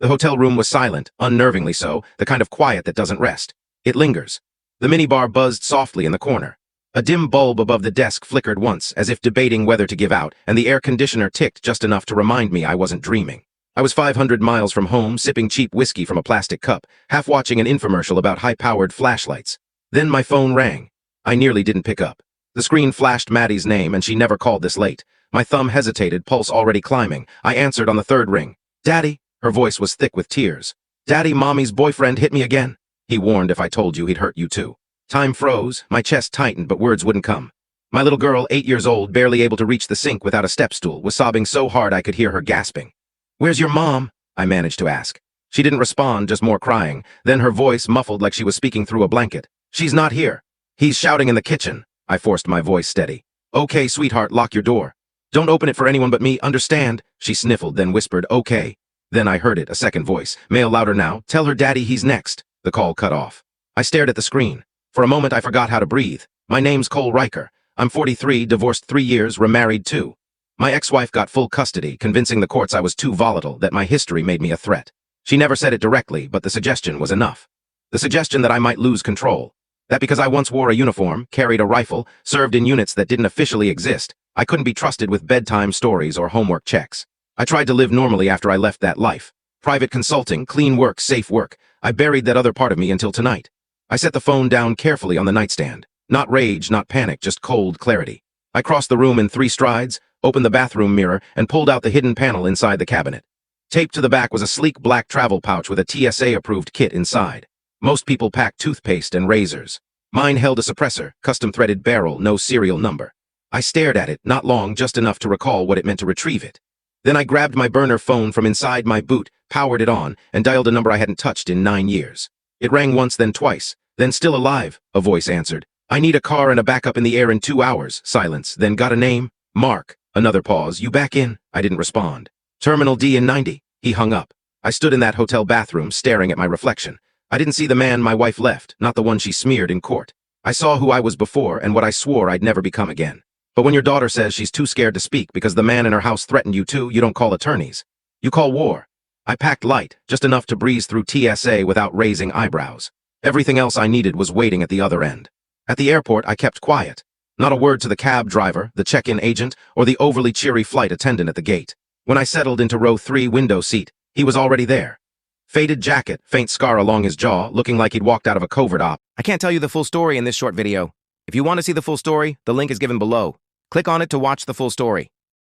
The hotel room was silent, unnervingly so, the kind of quiet that doesn't rest. It lingers. The minibar buzzed softly in the corner. A dim bulb above the desk flickered once, as if debating whether to give out, and the air conditioner ticked just enough to remind me I wasn't dreaming. I was 500 miles from home, sipping cheap whiskey from a plastic cup, half watching an infomercial about high-powered flashlights. Then my phone rang. I nearly didn't pick up. The screen flashed Maddie's name, and she never called this late. My thumb hesitated, pulse already climbing. I answered on the third ring. "Daddy?" Her voice was thick with tears. "Daddy, Mommy's boyfriend hit me again. He warned if I told you he'd hurt you too." Time froze, my chest tightened, but words wouldn't come. My little girl, 8 years old, barely able to reach the sink without a step stool, was sobbing so hard I could hear her gasping. "Where's your mom?" I managed to ask. She didn't respond, just more crying. Then her voice muffled like she was speaking through a blanket. "She's not here. He's shouting in the kitchen." I forced my voice steady. "Okay, sweetheart, lock your door. Don't open it for anyone but me, understand?" She sniffled, then whispered, "Okay." Then I heard it, a second voice. "Male louder now. Tell her daddy he's next." The call cut off. I stared at the screen. For a moment I forgot how to breathe. My name's Cole Riker. I'm 43, divorced 3 years, remarried 2. My ex-wife got full custody, convincing the courts I was too volatile, that my history made me a threat. She never said it directly, but the suggestion was enough. The suggestion that I might lose control. That because I once wore a uniform, carried a rifle, served in units that didn't officially exist, I couldn't be trusted with bedtime stories or homework checks. I tried to live normally after I left that life. Private consulting, clean work, safe work. I buried that other part of me until tonight. I set the phone down carefully on the nightstand. Not rage, not panic, just cold clarity. I crossed the room in 3 strides, opened the bathroom mirror, and pulled out the hidden panel inside the cabinet. Taped to the back was a sleek black travel pouch with a TSA-approved kit inside. Most people pack toothpaste and razors. Mine held a suppressor, custom-threaded barrel, no serial number. I stared at it, not long, just enough to recall what it meant to retrieve it. Then I grabbed my burner phone from inside my boot, powered it on, and dialed a number I hadn't touched in 9 years. It rang once, then twice. "Then still alive," a voice answered. "I need a car and a backup in the air in 2 hours." Silence. Then got a name. "Mark." Another pause. "You back in?" I didn't respond. "Terminal D in 90. He hung up. I stood in that hotel bathroom, staring at my reflection. I didn't see the man my wife left, not the one she smeared in court. I saw who I was before and what I swore I'd never become again. But when your daughter says she's too scared to speak because the man in her house threatened you too, you don't call attorneys. You call war. I packed light, just enough to breeze through TSA without raising eyebrows. Everything else I needed was waiting at the other end. At the airport, I kept quiet. Not a word to the cab driver, the check-in agent, or the overly cheery flight attendant at the gate. When I settled into row 3 window seat, he was already there. Faded jacket, faint scar along his jaw, looking like he'd walked out of a covert op. I can't tell you the full story in this short video. If you want to see the full story, the link is given below. Click on it to watch the full story.